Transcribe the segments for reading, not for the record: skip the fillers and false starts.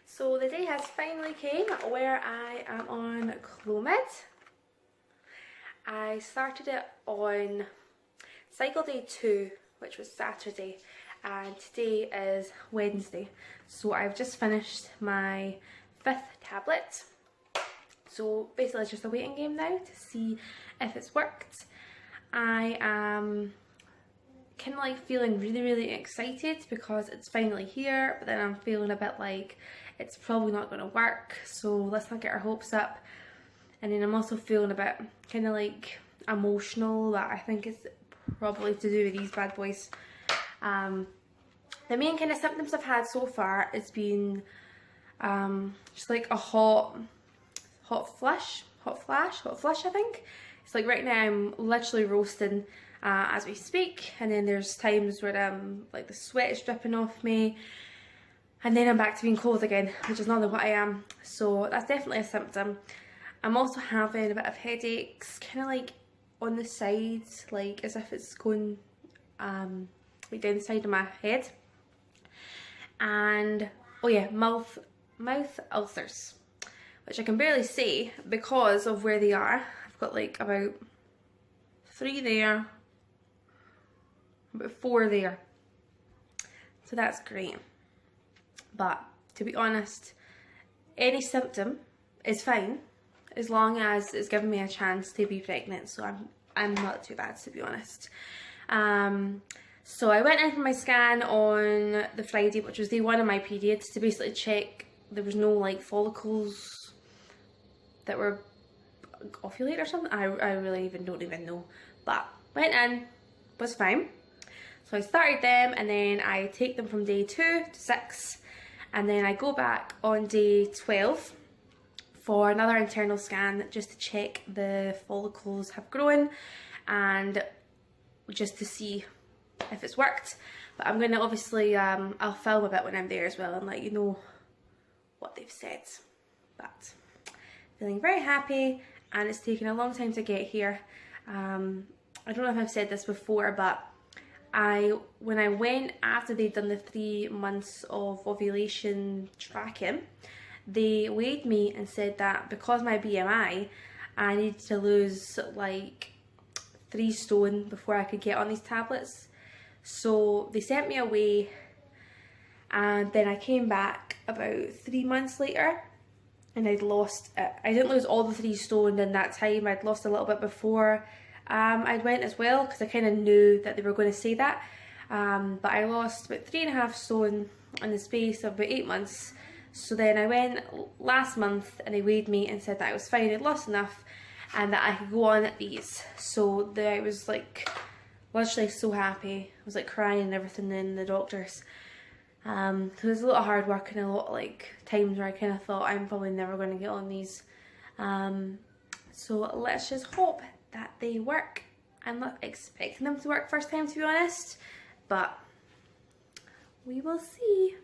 So the day has finally came where I am on Clomid. I started it on cycle day 2, which was Saturday, and today is Wednesday. So I've just finished my 5th tablet. So basically it's just a waiting game now to see if it's worked. I am kind of like feeling really excited because it's finally here, but then I'm feeling a bit like it's probably not going to work, so let's not get our hopes up. And then I'm also feeling a bit kind of like emotional that I think it's probably to do with these bad boys. The main kind of symptoms I've had so far has been just like a hot flash I think. It's like right now I'm literally roasting as we speak, and then there's times where like the sweat is dripping off me, and then I'm back to being cold again, which is not what I am. So that's definitely a symptom. I'm also having a bit of headaches, kind of like on the sides, like as if it's going like down the side of my head. And oh yeah, mouth ulcers, which I can barely say because of where they are. I've got like about 3 there, about 4 there, so that's great. But to be honest, any symptom is fine as long as it's giving me a chance to be pregnant, so I'm not too bad, to be honest. So I went in for my scan on the Friday, which was day 1 of my period, to basically check there was no like follicles that were ovulated or something. I really don't even know, but went in, was fine. So I started them, and then I take them from day 2 to 6, and then I go back on day 12 for another internal scan just to check the follicles have grown and just to see if it's worked. But I'm gonna obviously I'll film a bit when I'm there as well and let you know what they've said. But feeling very happy, and it's taken a long time to get here. I don't know if I've said this before, but when I went after they'd done the 3 months of ovulation tracking, they weighed me and said that because my BMI, I needed to lose like 3 stone before I could get on these tablets. So they sent me away, and then I came back about 3 months later, and I'd lost it. I didn't lose all the 3 stone in that time. I'd lost a little bit before I went as well, because I kind of knew that they were going to say that. But I lost about 3.5 stone in the space of about 8 months. So then I went last month and they weighed me and said that I was fine, I'd lost enough, and that I could go on at these. So I was like literally so happy. I was like crying and everything in the doctors. So it was a lot of hard work and a lot of like times where I kind of thought I'm probably never going to get on these. So let's just hope that they work. I'm not expecting them to work first time, to be honest, but we will see.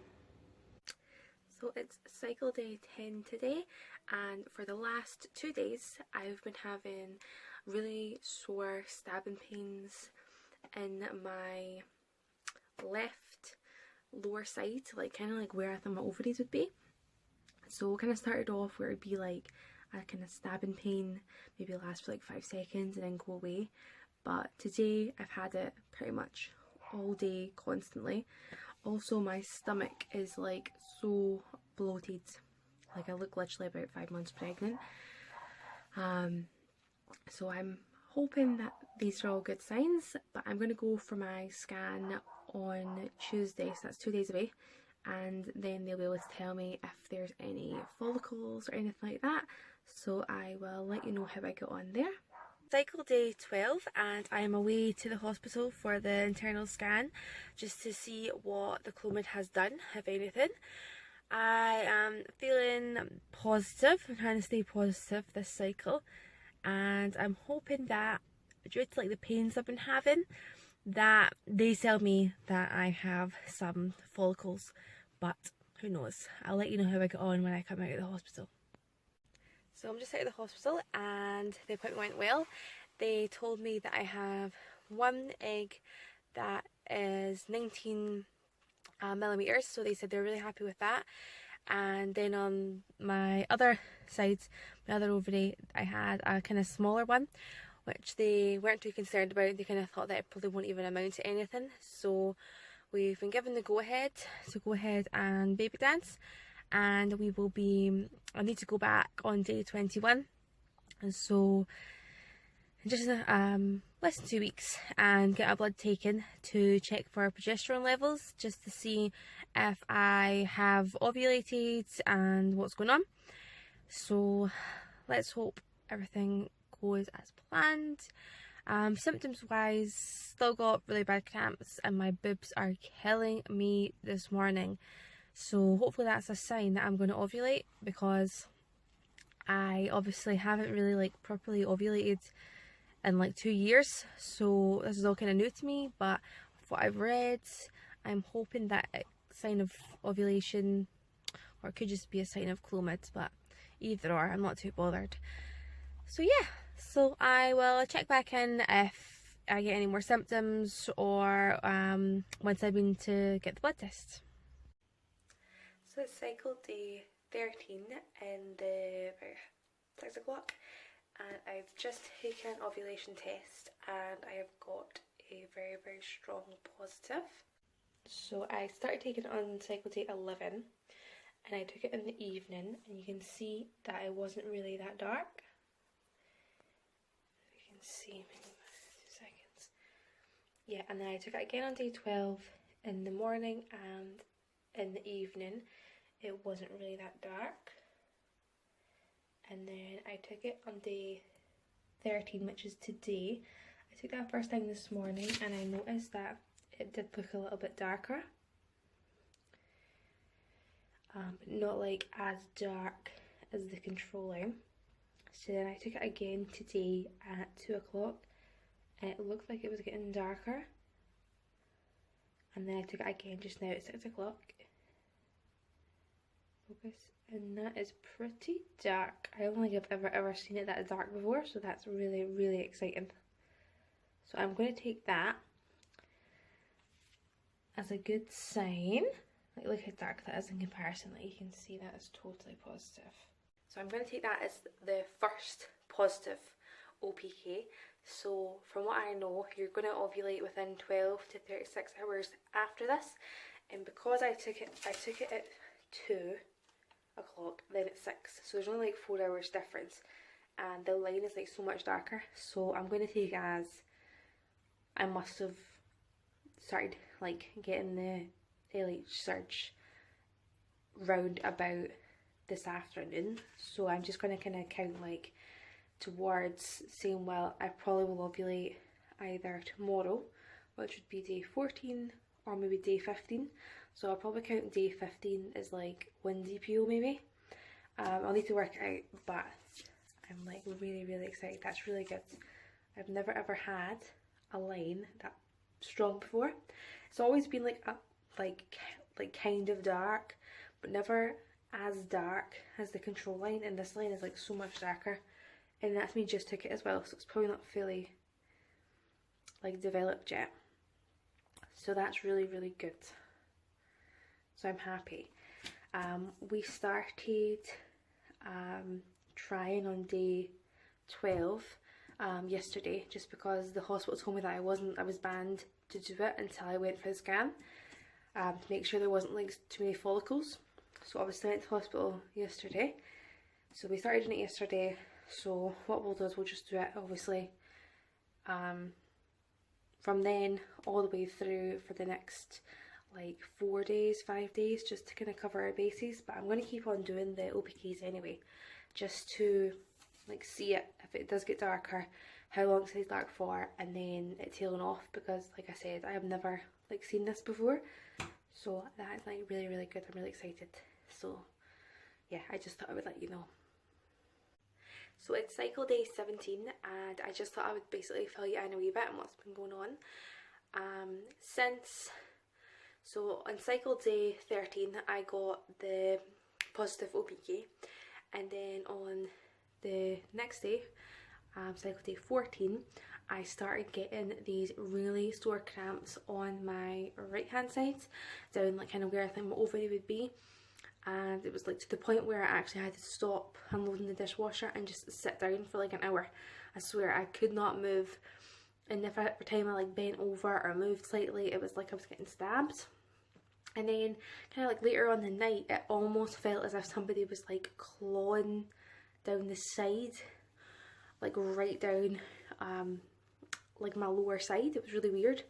So it's cycle day 10 today, and for the last 2 days I've been having really sore stabbing pains in my left lower side, like kind of like where I thought my ovaries would be. So it kind of started off where it'd be like a kind of stabbing pain, maybe last for like 5 seconds and then go away. But today I've had it pretty much all day, constantly. Also my stomach is like so bloated, like I look literally about 5 months pregnant. So I'm hoping that these are all good signs, but I'm going to go for my scan on Tuesday, so that's 2 days away, and then they'll be able to tell me if there's any follicles or anything like that. So I will let you know how I get on there. Cycle day 12, and I am away to the hospital for the internal scan just to see what the Clomid has done, if anything. I am feeling positive. I'm trying to stay positive this cycle, and I'm hoping that due to like the pains I've been having, that they tell me that I have some follicles, but who knows. I'll let you know how I get on when I come out of the hospital. So I'm just out of the hospital and the appointment went well. They told me that I have 1 egg that is 19 millimeters, so they said they're really happy with that. and then on my other sides, my other ovary, I had a kind of smaller one, which they weren't too concerned about. They kind of thought that it probably won't even amount to anything. So we've been given the go-ahead to go ahead and baby dance, and we will be, I need to go back on day 21, and so just less than 2 weeks, and get a blood taken to check for progesterone levels, just to see if I have ovulated and what's going on. So let's hope everything goes as planned. Symptoms wise, still got really bad cramps and my boobs are killing me this morning, so hopefully that's a sign that I'm going to ovulate, because I obviously haven't really like properly ovulated in like 2 years, so this is all kind of new to me. But what I've read, I'm hoping that it's a sign of ovulation, or it could just be a sign of Clomid, but either or, I'm not too bothered. So yeah, so I will check back in if I get any more symptoms, or once I've been to get the blood test. So it's cycle day 13 in the about 6 o'clock, and I've just taken an ovulation test and I have got a very, very strong positive. So I started taking it on cycle day 11 and I took it in the evening, and you can see that it wasn't really that dark. You can see, maybe 2 seconds. Yeah, and then I took it again on day 12 in the morning, and in the evening it wasn't really that dark. And then I took it on day 13, which is today. I took that first time this morning and I noticed that it did look a little bit darker. But not like as dark as the control line. So then I took it again today at 2 o'clock and it looked like it was getting darker. And then I took it again just now at 6 o'clock. Focus. And that is pretty dark. I don't think I've ever seen it that dark before, so that's really, really exciting. So I'm going to take that as a good sign. Like, look how dark that is in comparison. Like, you can see that is totally positive. So I'm going to take that as the first positive OPK. So from what I know, you're going to ovulate within 12 to 36 hours after this. And because I took it at 2 o'clock, then at 6, so there's only like 4 hours difference, and the line is like so much darker. So I'm going to take it as I must have started like getting the LH surge round about this afternoon. So I'm just going to kind of count like towards saying, well, I probably will ovulate either tomorrow, which would be day 14, or maybe day 15. So I'll probably count day 15 as like 1 DPO maybe. I'll need to work it out, but I'm like really, really excited. That's really good. I've never ever had a line that strong before. It's always been like kind of dark, but never as dark as the control line, and this line is like so much darker. And that's me just took it as well, so it's probably not fully like developed yet. So that's really, really good. So I'm happy. We started trying on day 12 yesterday, just because the hospital told me that I was banned to do it until I went for the scan, to make sure there wasn't like too many follicles. So obviously I went to the hospital yesterday. So we started doing it yesterday. So what we'll do is we'll just do it obviously from then all the way through for the next like 4 days, 5 days, just to kind of cover our bases. But I'm going to keep on doing the OPKs anyway, just to like see it, if it does get darker, how long it stays dark for, and then it tailing off, because like I said, I have never like seen this before. So that is like really, really good. I'm really excited. So yeah, I just thought I would let you know. So it's cycle day 17, and I just thought I would basically fill you in a wee bit on what's been going on so on cycle day 13 I got the positive OPK, and then on the next day, cycle day 14, I started getting these really sore cramps on my right hand side, down like kind of where I think my ovary would be, and it was like to the point where I actually had to stop unloading the dishwasher and just sit down for like an hour. I swear I could not move, and if every time I like bent over or moved slightly, it was like I was getting stabbed. And then kind of like later on the night, it almost felt as if somebody was like clawing down the side, like right down like my lower side. It was really weird.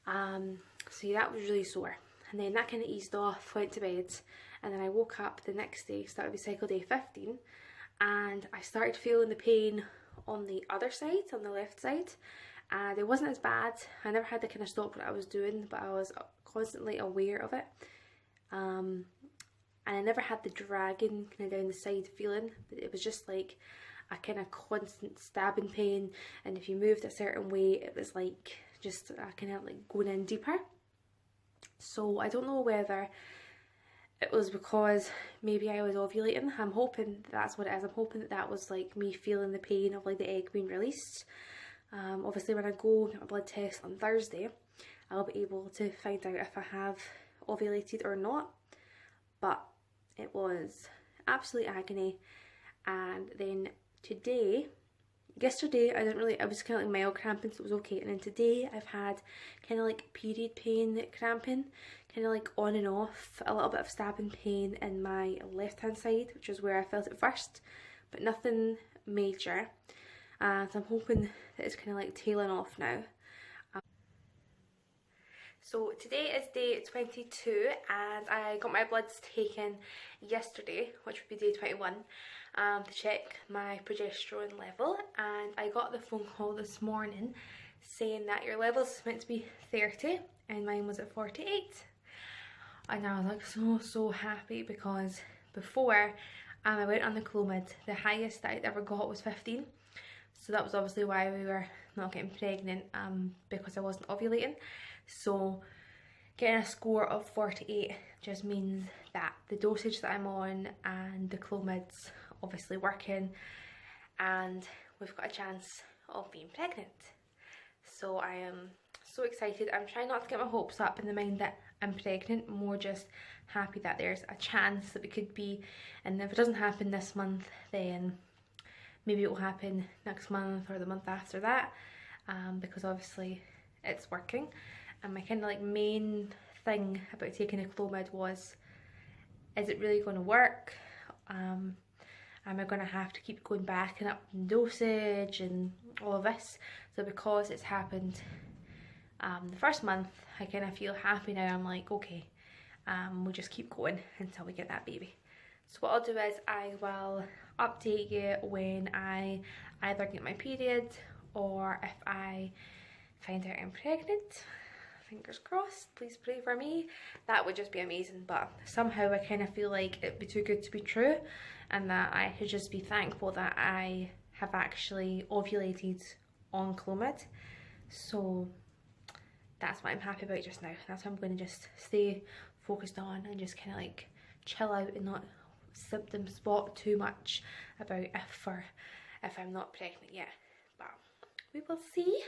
So yeah, that was really sore. And then that kind of eased off, went to bed, and then I woke up the next day, so that would be cycle day 15, and I started feeling the pain on the other side, on the left side, and it wasn't as bad. I never had to kind of stop what I was doing, but I was constantly aware of it. And I never had the dragging kind of down the side feeling, but it was just like a kind of constant stabbing pain, and if you moved a certain way, it was like just kind of like going in deeper. So I don't know whether it was because maybe I was ovulating. I'm hoping that's what it is. I'm hoping that that was like me feeling the pain of like the egg being released. Obviously when I go get my blood test on Thursday, I'll be able to find out if I have ovulated or not. But it was absolute agony. And then yesterday I was kind of like mild cramping, so it was okay. And then today I've had kind of like period pain cramping, kind of like on and off, a little bit of stabbing pain in my left hand side, which is where I felt it first, but nothing major. So I'm hoping that it's kind of like tailing off now. So today is day 22, and I got my bloods taken yesterday, which would be day 21, to check my progesterone level. And I got the phone call this morning saying that your level is meant to be 30 and mine was at 48. And I was like so happy, because before I went on the Clomid, the highest that I'd ever got was 15. So that was obviously why we were not getting pregnant, because I wasn't ovulating. So getting a score of 48 just means that the dosage that I'm on and the Clomid's obviously working, and we've got a chance of being pregnant. So I am so excited. I'm trying not to get my hopes up in the mind that I'm pregnant, more just happy that there's a chance that we could be. And if it doesn't happen this month, then maybe it will happen next month or the month after that, because obviously it's working. And my kind of like main thing about taking a Clomid was, is it really going to work? Am I going to have to keep going back and up in dosage and all of this? So because it's happened the first month, I kind of feel happy now. I'm like, okay, we'll just keep going until we get that baby. So what I'll do is I will update you when I either get my period or if I find out I'm pregnant. Fingers crossed, please pray for me. That would just be amazing, but somehow I kind of feel like it'd be too good to be true, and that I should just be thankful that I have actually ovulated on Clomid. So that's what I'm happy about just now. That's what I'm going to just stay focused on, and just kind of like chill out and not symptom spot too much about if I'm not pregnant yet. But we will see.